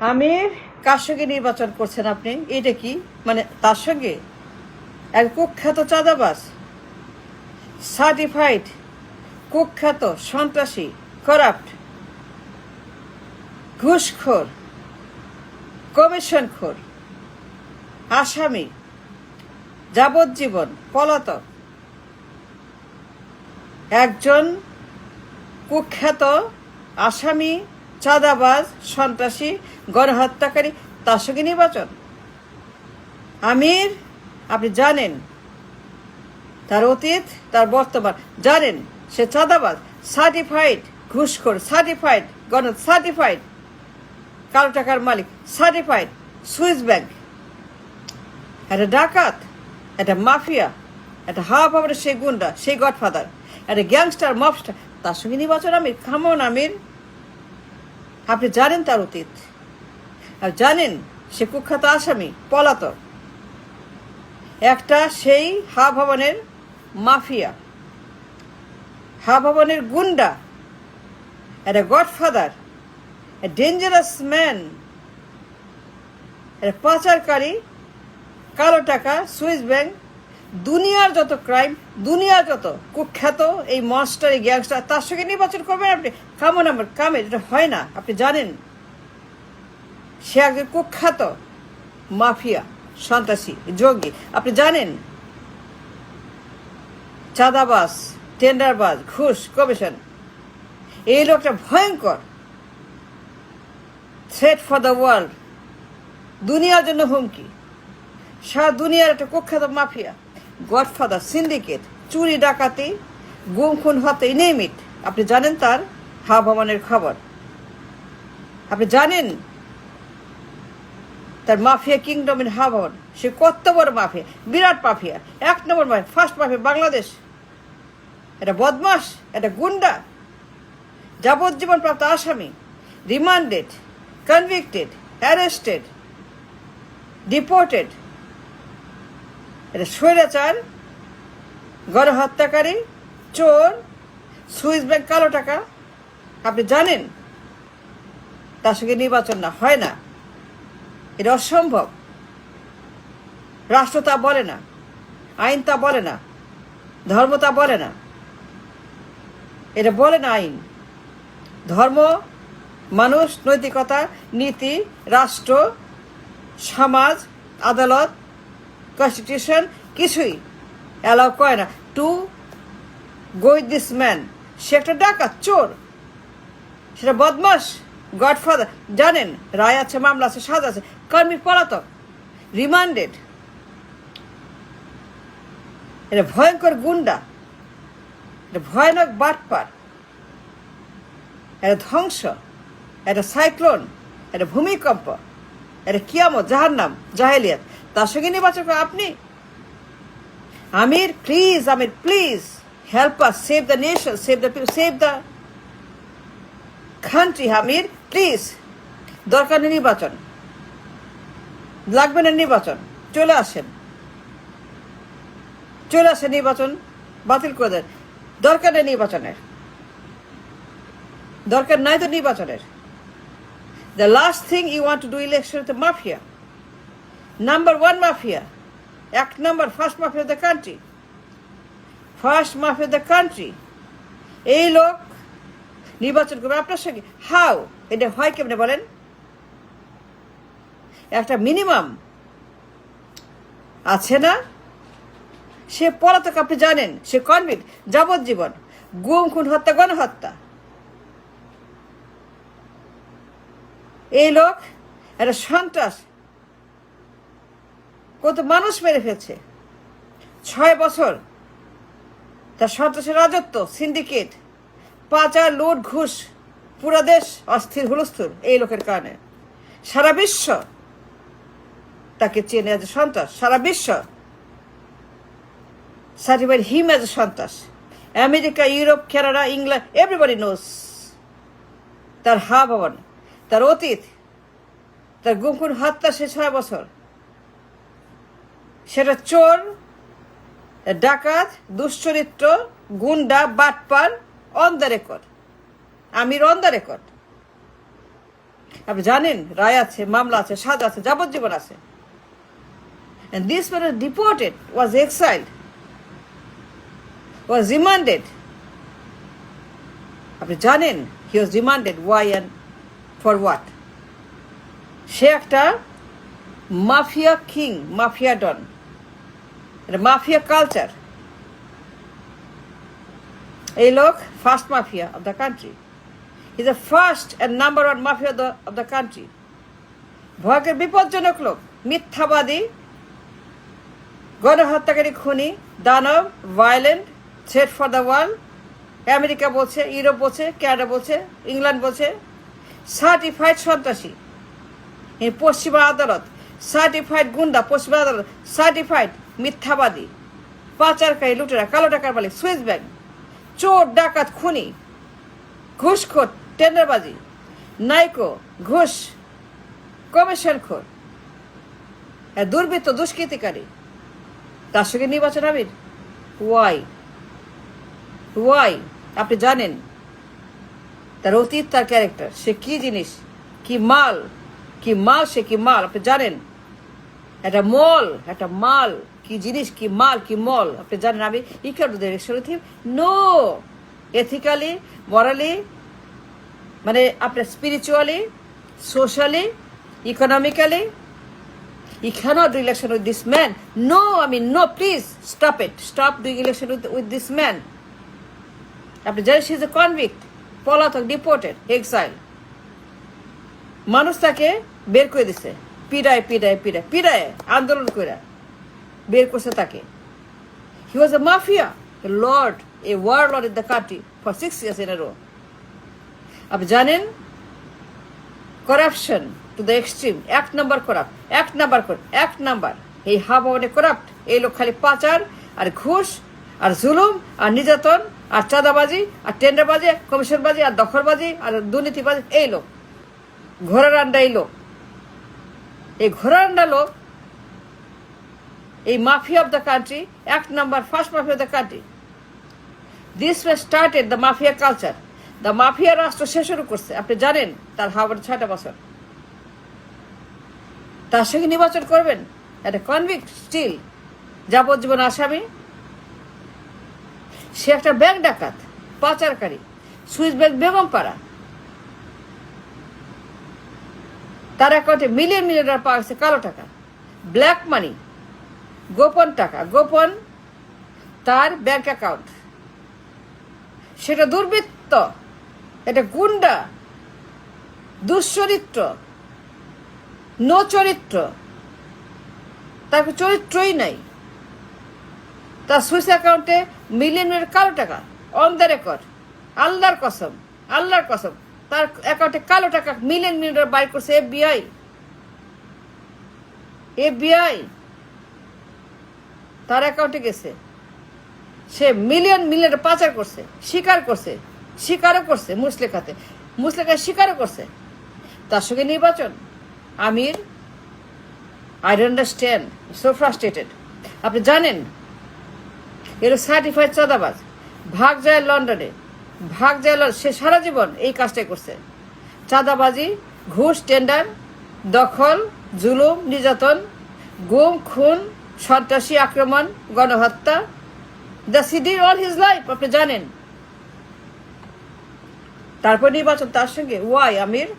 আমি কার সঙ্গে নির্বাচন করছেন আপনি? এটা কি মানে তার সঙ্গে এক কুখ্যাত চাঁদাবাজ, সার্টিফাইড কুখ্যাত সন্ত্রাসী, করাপ্ট, ঘুষখোর, কমিশনখোর, আসামি, যাবজ্জীবন পলাতক একজন কুখ্যাত আসামি, চাঁদাবাজ, সন্ত্রাসী, গণহত্যাকারী, তার সঙ্গে নির্বাচন? আমির, আপনি জানেন তার অতীত, তার বর্তমান জানেন। সে চাঁদাবাজ, সার্টিফাইড ঘুষখোর, সার্টিফাইড সার্টিফাইড কালো টাকার মালিক, সার্টিফাইড সুইস ব্যাংক, একটা ডাকাত, একটা মাফিয়া, একটা হাওয়া পাওয়ার সেই গুন্ডা, সেই গডফাদার, একটা গ্যাংস্টার, মবস্টার, তার সঙ্গে নির্বাচন? আমির, খামন আমির, আপনি জানেন তার অতীত, আর জানেন সে কুখ্যাত আসামি, পলাতক, একটা সেই হাওয়া ভবনের মাফিয়া, হাওয়া ভবনের গুন্ডা, একটা গডফাদার, ডেঞ্জারাস ম্যান, একটা পাচারকারী, কালো টাকা, সুইস ব্যাংক, দুনিয়ার যত ক্রাইম, দুনিয়ার যত কুখ্যাত এই মনস্টার, এই গ্যাংস্টার, তার সঙ্গে নির্বাচন করবেন আপনি? কামন আমার কামে, এটা হয় না। আপনি জানেন সে একজন কুখ্যাত মাফিয়া, সন্ত্রাসী, জঙ্গি। আপনি জানেন চাঁদাবাজ, টেন্ডারবাজ, ঘুষ, কমিশন। এই লোকটা ভয়ঙ্কর থ্রেট ফর দ্য ওয়ার্ল্ড, দুনিয়ার জন্য হুমকি, সারা দুনিয়ার একটা কুখ্যাত মাফিয়া, গডফাদার, সিন্ডিকেট, চুরি ডাকাতি, গুম খুন হত্যা, নেম ইট। আপনি জানেন তার হাওয়া ভবনের খবর। আপনি জানেন তার মাফিয়া কিংডম ইন হাওয়া ভবন, সে কত বড় মাফিয়া, বিরাট মাফিয়া, এক নম্বর মাফিয়া, ফার্স্ট মাফিয়া বাংলাদেশ। এটা বদমাস, এটা গুন্ডা, যাবজ্জীবন প্রাপ্ত আসামি, রিমান্ডেড, কনভিক্টেড, অ্যারেস্টেড, ডিপোর্টেড, এটা স্বৈরাচার, গণহত্যাকারী, চোর, সুইস ব্যাংক, কালো টাকা। আপনি জানেন তার সঙ্গে নির্বাচন না হয় না, এটা অসম্ভব। রাষ্ট্র তা বলে না, আইন তা বলে না, ধর্ম তা বলে না। এটা বলে না আইন, ধর্ম, মানুষ, নৈতিকতা, নীতি, রাষ্ট্র, সমাজ, আদালত, কনস্টিটিউশন কিছুই অ্যালাউ করে না to go with this man. সে একটা ডাকাত, চোর, সেটা বদমাস, গডফাদার। জানেন রায় আছে, মামলা আছে, সাজা আছে, কর্মী পলাতক, রিমান্ডেড। এটা ভয়ঙ্কর গুন্ডা, এটা ভয়ানক বাটপার, এটা ধ্বংস, এটা সাইক্লোন, এটা ভূমিকম্প, এটা কিয়ামত, জাহান্নাম, জাহেলিয়াত, তার সঙ্গে নির্বাচন করেন আপনি? Aamir please, Aamir please, help us, save the nation, save the people, save the country. Aamir please, দরকার নেই নির্বাচন, লাগবে না নির্বাচন, চলে আসেন, চলে আসেন, নির্বাচন বাতিল করে দেন। দরকার নেই নির্বাচনের, দরকার নাই তো নির্বাচনের। The last thing you want to do election with the mafia. Number one mafia. এক নম্বর, first mafia of the country, first mafia of the country. এই লোক নির্বাচন করবে আপনার সঙ্গে? হাউ? এটা হয় কেমনে বলেন? একটা মিনিমাম আছে না? সে পলাতক, আপনি জানেন, সে কনভিক্ট, যাবজ্জীবন, গুম খুন হত্যা, গণহত্যা। এই লোক একটা সন্ত্রাস, কত মানুষ মেরে ফেলছে। 6 বছর তার সন্ত্রাসের রাজত্ব, সিন্ডিকেট, পাচার, লুট, ঘুষ, পুরা দেশ অস্থির হুলস্থুল এই লোকের কারণে। সারা বিশ্ব তাকে চেনে এজ এ সন্ত্রাস, সারা বিশ্ব সার্টিফাইড হিম এজ এ সন্ত্রাস। America, Europe, Canada, England, everybody knows তার হাওয়া ভবন, তার অতীত, তার গুম খুন হত্যা। সে 6 বছর সেটা চোর, ডাকাত, দুশ্চরিত্র, গুন্ডা, বাটপার, on the record. Amir on the record. আপনি জানেন রায় আছে, মামলা আছে, সাজা আছে, যাবজ্জীবন আছে। And this man was deported, was exiled, was remanded. আপনি জানেন he was remanded, why and for what? সে একটা mafia king, mafia don, mafia culture. এই লোক first mafia of the country. He is the first and number one mafia of the country. ভয়ঙ্কর বিপজ্জনক লোক, মিথ্যাবাদী, গণহত্যাকারী, খুনি, দানব, violent, threat for the world. America বলছে, ইউরোপ বলছে, কানাডা বলছে, ইংল্যান্ড বলছে, সার্টিফাইড সন্ত্রাসী। পশ্চিমা আদালত সার্টিফাইড গুন্ডা, পশ্চিমা আদালত সার্টিফাইড মিথ্যাবাদী, পাচারকারী, লুটেরা, কালো টাকার মালিক, সুইস ব্যাংক, চোর, ডাকাত, খুনি, ঘুষখোর, টেন্ডারবাজি, নাইকো, ঘুষ, কমিশনখোর, দুর্বৃত্ত, দুষ্কৃতিকারী। তার সঙ্গে নির্বাচন আমির। ওয়াই আপনি জানেন তার অতীত, তার ক্যারেক্টার, সে কি জিনিস, কি মাল, সে কি মাল আপনি জানেন। একটা মাল, কি জিনিস, কি মাল, কি মল আপনি জানেন। আমি নো এথিক্যালি, মরালি, মানে আপনার spiritually, socially, economically, you cannot do election with this man. No, no, please stop it. Stop doing election with this man. আপনি জানেন she is a convict, পলাতক, ডিপোর্টেড, এক্সাইল। মানুষ তাকে বের করে দিছে, পিড়ায় আন্দোলন করে বের করছে তাকে। He was a mafia, a lord, a warlord in the country for 6 years in a row. আপনি জানেন করাপশন টু দ্য এক্সট্রিম, এক নাম্বার। এই হাওয়া করাপ্ট। এই লোক খালি পাচার আর ঘুষ আর জুলুম আর নির্যাতন আর চাঁদাবাজি আর টেন্ডারবাজি, কমিশনবাজি আর দখলবাজি আর দুর্নীতিবাজি। এই লোক ঘোড়ার আন্ডা, এই ঘোড়ার আন্ডা লোক, এই মাফিয়া অফ দ্য কান্ট্রি, এক number, first mafia of the country. This was started the mafia culture. The mafia রাষ্ট্র সে শুরু করছে। আপনি জানেন তার হাওয়ার 6টা বছর। তার সঙ্গে নির্বাচন করবেন একটা কনভিক্ট, স্টিল যাবজ্জীবন আসামি। সে একটা ব্যাংক ডাকাত, পাচারকারী, সুইস ব্যাংক, বেগমপাড়া। তার অ্যাকাউন্টে মিলিয়ন ডলার পাওয়া গেছে কালো টাকা, ব্ল্যাক মানি, গোপন টাকা, গোপন তার ব্যাংক অ্যাকাউন্ট। সেটা দুর্বৃত্ত, এটা গুন্ডা, দুশ্চরিত্র, নো চরিত্র, তার চরিত্রই নাই। তার সুইস অ্যাকাউন্টে মিলিয়নের কালো টাকা, অন দ্য রেকর্ড। আল্লাহর কসম তার অ্যাকাউন্টে কালো টাকা মিলিয়ন বাইর করছে এফবিআই। তার অ্যাকাউন্টে গেছে, সে মিলিয়ন পাচার করছে, স্বীকারও করছে মুসলেখাতে স্বীকারও করছে। তার সঙ্গে নির্বাচন Aamir. I don't understand, so frustrated. আপনি জানেন এর সার্টিফাইড চাঁদাবাজ, ভাগ যায় লন্ডনে, সে সারা জীবন এই কাজটাই করছে। চাঁদাবাজি, ঘুষ, টেন্ডার, দখল, জুলুম, নির্যাতন, গুম, খুন, সন্ত্রাসী আক্রমণ, গণহত্যা। The CD all his life আপনি জানেন। তারপর নির্বাচন তার সঙ্গে। Why Amir?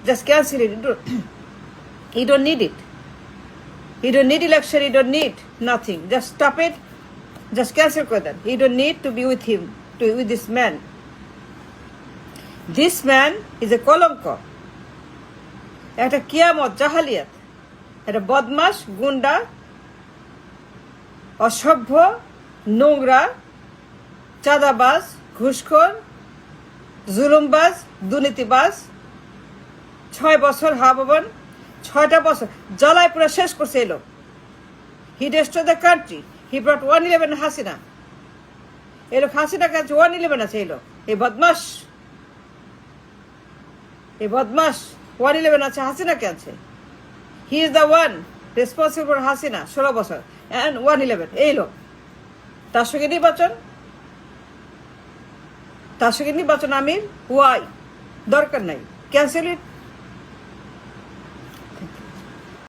Just cancel it. You don't need it. You don't need election. You don't need nothing. Just stop it. Just cancel করে দেন। You don't need to be with him, with this man. This man is a কলঙ্ক, একটা কিয়ামত, জাহালিয়াত, একটা বদমাশ, গুন্ডা, অসভ্য, নোংরা, চাঁদাবাজ, ঘুষখোর, জুলুমবাজ, দুর্নীতিবাজ। 6 বছর হাববন, 6টা বছর জ্বালায় পুরো শেষ করছে এলো। He destroy the country. He brought 111 Hasina. এলো হাসিনা কাছে 111 আছে। এলো এই বদমাস 111 আছে, হাসিনা কে আছে। হি is the one responsible for Hasina 16 বছর অ্যান্ড 111। এই লোক। তার সঙ্গে নির্বাচন আমির। ওয়াই? দরকার নাই, ক্যান্সেল ইট,